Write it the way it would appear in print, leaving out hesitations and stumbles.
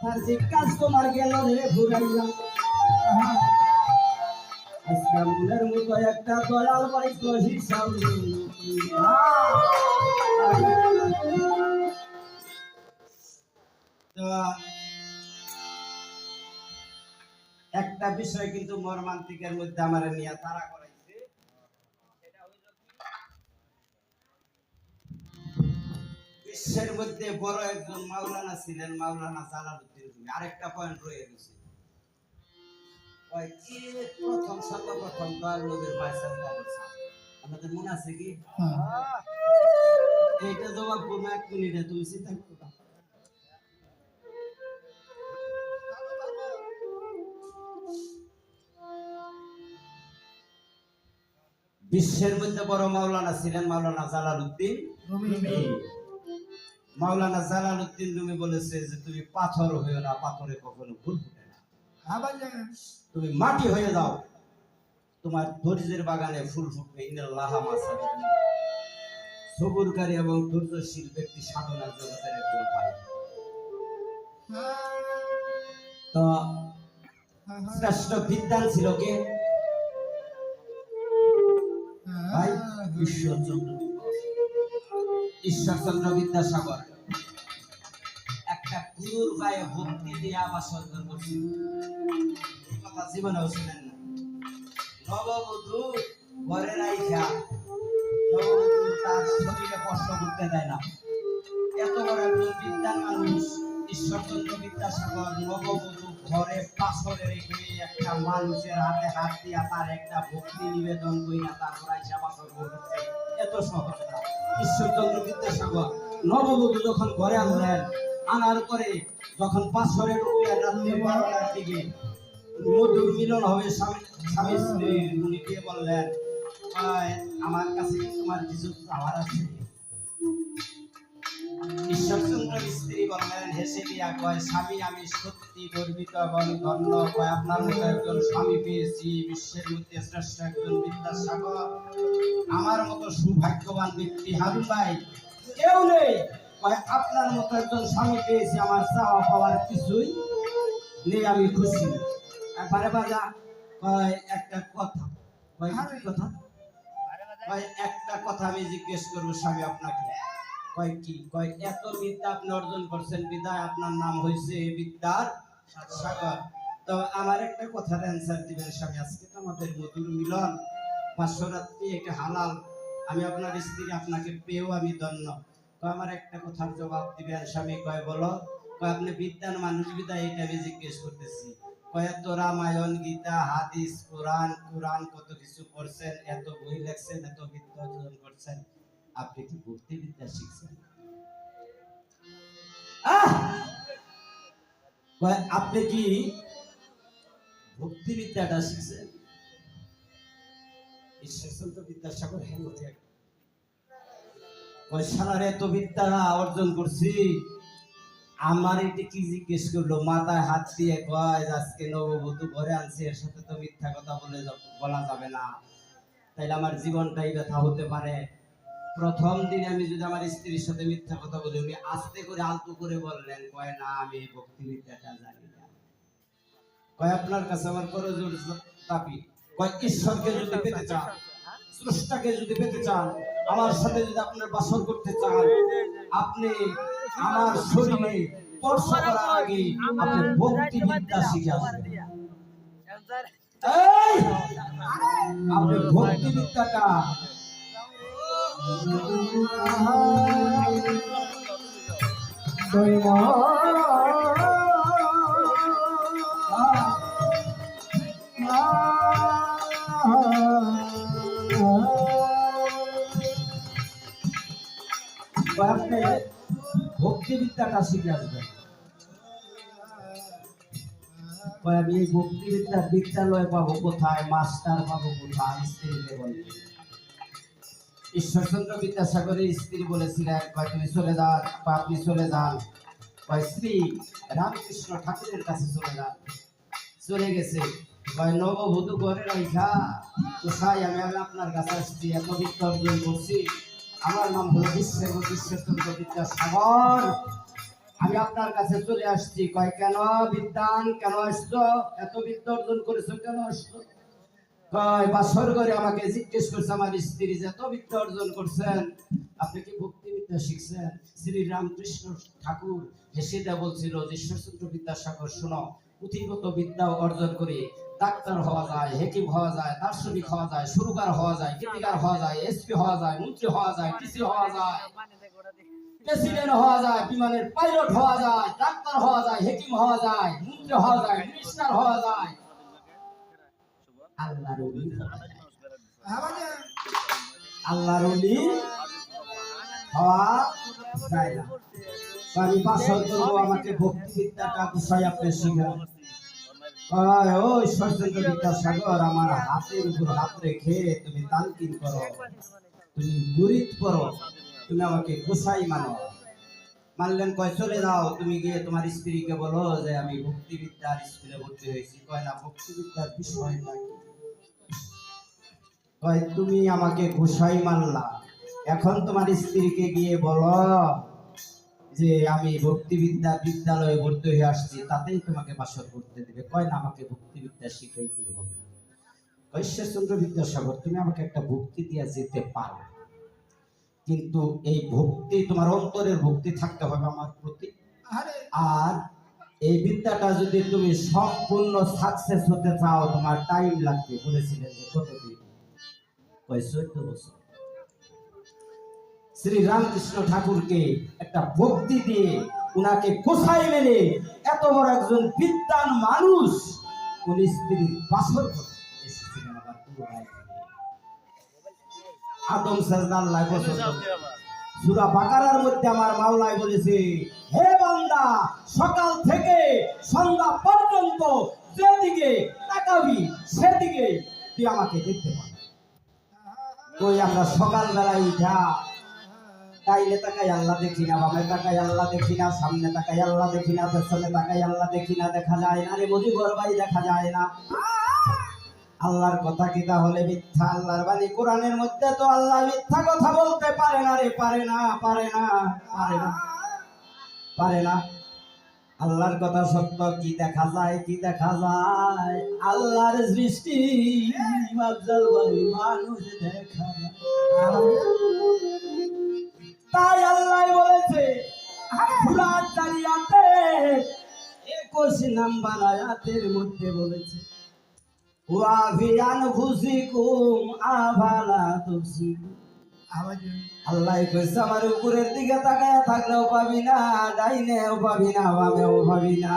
আর যে কাজ তোমার গেল রে ঘুরাইলাম আজকে মনের মতো একটা দয়াল পাইতো হিসাব তো একটা বিষয় কিন্তু মর্মান্তিকের মধ্যে আমার নিয়ে তারা করাইছে বিশ্বের মধ্যে বড় একজন মাওলানা ছিলেন মাওলানা জালালউদ্দিন আরেকটা পয়েন্ট রয়ে গেছে প্রথম সর্বপ্রথম দয়াল নবীর বাইসাল আমাদের মনে আছে কি এইটা জবাব করবো 1 মিনিটে তুমি চিন্তা করো বিশ্বের মধ্যে বড় মাওলানা ছিলেন মাওলানা জালালউদ্দিন রুমি মাওলানা জালালউদ্দিন রুমি বলেছে যে তুমি পাথর হইও না পাথরে কখনো ফুল ফুটে না তুমি মাটি হয়ে যাও তোমার ধৈর্যের বাগানে ফুল ফুটবে ইন্নাল্লাহা মাসাবির সবুরকারী এবং ধৈর্যশীল ব্যক্তি সাধনার জগতের একজন ভাই তো শ্রেষ্ঠ বিদ্বান ছিল কে ভাই ঈশ্বরচন্দ্র বিদ্যাসাগর একটা গুরুর গায়ে ভক্তি দিয়ে আবাসন করছিল কথা জীবনেও ছিলেন না নববধূ ঘরে রাইখা নববধূ তার শরীরে কষ্ট করতে দেয় না এত বড় একজন বিদ্বান মানুষ ঈশ্বরচন্দ্র বিদ্যাসাগর নববধূ ঘরে পাথরে রেখে একটা মানুষের হাতে হাত দিয়া তার একটা ভক্তি নিবেদন কইরা তারপর আইসা পাথর করছে এত সহজ না ঈশ্বরচন্দ্র বিদ্যাসাগর নববধূ যখন ঘরে আনলেন আনার পরে যখন পাথরে ঢুকলেন রাত্রি 12টার দিকে মধুর মিলন হবে স্বামী স্ত্রীর উনি কে বললেন আমার কাছে তোমার কিছু চাওয়ার আছে ঈশ্বরচন্দ্রের স্ত্রী বললেন হেসে দিয়া কয় স্বামী আমি সত্যি গর্বিত এবং ধন্য কয় আপনার মতো একজন স্বামী পেয়েছি বিশ্বের মধ্যে শ্রেষ্ঠ একজন বিদ্যাসাগর আমার মতো সৌভাগ্যবান ব্যক্তি হারুন ভাই কেউ নেই কয় আপনার মতো একজন স্বামী পেয়েছি আমার চাওয়া পাওয়ার কিছুই নেই আমি খুশি বারে বাজা কয় একটা কথা কয় কথা কয় একটা কথা আমি জিজ্ঞেস করবো স্বামী আপনাকে কয় কি কয় এত বিদ্যা আপনি অর্জন করছেন বিদ্যায় আপনার নাম হয়েছে বিদ্যার সাগর তো আমার একটা কথার অ্যান্সার দিবেন স্বামী আজকে তো আমাদের মধুর মিলন 500 রাত্রি এটা হালাল আমি আপনার স্ত্রী আপনাকে পেয়েও আমি ধন্য তো আমার একটা কথার জবাব দিবেন স্বামী কয় বলো কয় আপনি বিদ্যান মানুষ বিদ্যায় এটা আমি জিজ্ঞেস করতেছি কয় এত রামায়ণ গীতা হাদিস কোরআন কত কিছু পড়ছেন এত বই লেখছেন এত বিদ্যা অর্জন করছেন আপনি কি ভক্তি বিদ্যা শিখছেন আপনি কি ভক্তি বিদ্যাটা শিখছেন ঈশ্বরচন্দ্র বিদ্যাসাগর সালারে এত বিদ্যা অর্জন করছি আমার এটা কি জিজ্ঞেস করলো মাথায় হাত দিয়ে কয় আজকে নববধূ ঘরে আনছি এর সাথে তো মিথ্যা কথা বলা যাবে না তাইলে আমার জীবনটাই ব্যথা হতে পারে প্রথম দিন আমি যদি আমার স্ত্রীর সাথে মিথ্যা কথা বলি উনি আস্তে করে আলতু করে বললেন কয় না আমি ভক্তি বিদ্যাটা জানি না কয় আপনার কাছে আমার করজোড় দাবি কয় ঈশ্বরকে যদি পেতে চান স্রষ্টাকে যদি পেতে চান আমার সাথে যদি আপনার বাসর করতে চান আপনি আমার শরীরে স্পর্শ করার আগে আপনি ভক্তি বিদ্যা শিখে আসবেন আপনি ভক্তি বিদ্যাটা ভক্তি বিদ্যাটা শিখে আসবেন আমি এই ভক্তি বিদ্যার বিদ্যালয় পাবো কোথায় মাস্টার পাবো কোথায় স্ত্রী বলে ঈশ্বরচন্দ্র বিদ্যাসাগরের স্ত্রী বলেছিলেন তুমি চলে যান বা আপনি চলে যান শ্রী রামকৃষ্ণ ঠাকুরের কাছে চলে যান চলে গেছে নববধূ ঘরে রাইখা কোথায় আমি আপনার কাছে আসছি এত বিদ্যা অর্জন করছি আমার নাম হলো ঈশ্বরচন্দ্র বিদ্যাসাগর আমি আপনার কাছে চলে আসছি। কয় কেন বিদ্যান, কেন আসছো? এত বিদ্যা অর্জন করেছো, কেন আসছো? কয় বাসর ঘরে আমাকে জিজ্ঞেস করছে আমার স্ত্রী যে এত বিদ্যা অর্জন করছেন, আপনি কি ভক্তি বিদ্যা শিখছেন? শ্রী রামকৃষ্ণ ঠাকুর হেসে দেয়া বলছিল যে ঈশ্বরচন্দ্র বিদ্যাসাগর, শোনো, পুঁথিগত বিদ্যা অর্জন করে ডাক্তার হওয়া যায়, হেকিম হওয়া যায়, দার্শনিক হওয়া যায়, সুরকার হওয়া যায়, গীতিকার হওয়া যায়, এসপি হওয়া যায়, মন্ত্রী হওয়া যায়, ডিসি হওয়া যায়, প্রেসিডেন্ট হওয়া যায়, বিমানের পাইলট হওয়া যায়, ডাক্তার হওয়া যায়, হেকিম হওয়া যায়, মন্ত্রী হওয়া যায়, মিনিস্টার হওয়া যায়, আল্লাহর ওলি হওয়া যায়। আল্লাহর ওলি হওয়া যায় না। আমি বাসর করবো, আমাকে ভক্তি বিদ্যাটা বিষয় আপনি শিখান। ও ঈশ্বরচন্দ্র বিদ্যাসাগর, আমার হাতের উপর হাত রেখে তুমি তালকিন করো, তুমি মুরিদ করো, তুমি আমাকে গোসাই মানো। মানলেন, কয় চলে যাও, তুমি গিয়ে তোমার স্ত্রীকে বলো যে আমি ভক্তি বিদ্যার স্কুলে ভর্তি হয়েছি। কয় না, ভক্তি বিদ্যার বিষয় নাকি? কয় তুমি আমাকে গোসাই মানলা, এখন তোমার স্ত্রীকে গিয়ে বলো যে আমি ভক্তিবিদ্যা বিদ্যালয়ে ভর্তি হয়ে আসছি, তাতেই তোমাকে বাসর করতে দিবে। কয় না, আমাকে ভক্তিবিদ্যা শিখাইতে হবে। ঈশ্বরচন্দ্র বিদ্যাসাগর, তুমি আমাকে একটা ভক্তি দিয়ে যেতে পারো, কিন্তু এই ভক্তি তোমার অন্তরের ভক্তি থাকতে হবে আমার প্রতি। আর এই বিদ্যাটা যদি তুমি সম্পূর্ণ সাকসেস হতে চাও, তোমার টাইম লাগবে। বলেছিলেন যে কতদিন? কয় 14 বছর। শ্রী রামকৃষ্ণ ঠাকুরকে একটা ভক্তি দিয়ে উনাকে কোথায় মেলে এত বড় একজন বিদ্বান মানুষ উনি স্ত্রীর বাসর করতে এসেছিলেন। আবার পুরো আদম সাজদা আল্লাহ পছন্দ। সূরা বাকারার মধ্যে আমার মাওলাই বলেছে, হে বান্দা, সকাল থেকে সন্ধ্যা পর্যন্ত যেদিকে তাকাবি সেদিকে তুই আমাকে দেখতে পাবি। ওই আমরা সকাল বেলায় উঠা তাইলে তাকাই আল্লাহ দেখি না, বামে তাকাই আল্লাহ দেখি না, সামনে তাকাই আল্লাহ দেখি না, পেছনে তাকাই আল্লাহ দেখি না, দেখা যায় না রে মুজিবর ভাই, দেখা যায় না। আল্লাহর কথা কি তাহলে মিথ্যা? আল্লাহর বাণী কোরআনের মধ্যে তো আল্লাহ মিথ্যা কথা বলতে পারে না রে, পারে না, পারে না, পারে না, পারে না। আল্লাহর কথা সত্য। কি দেখা যায়? কি দেখা যায়? আল্লাহর সৃষ্টি মাজ্জাল ভাই, মানুষ দেখা যায়। তাই আল্লাহ বলেছে সূরা জারিয়াতে 21 নাম্বার আয়াতের মধ্যে বলেছে, ওয়া ফি আনফুসিকুম আফালা তুবসিরুন। আল্লাহ কইছে আমার উপরের দিকে তাকায়া থাকলেও পাবি না, ডাইনেও পাবি না, বামেও পাবি না।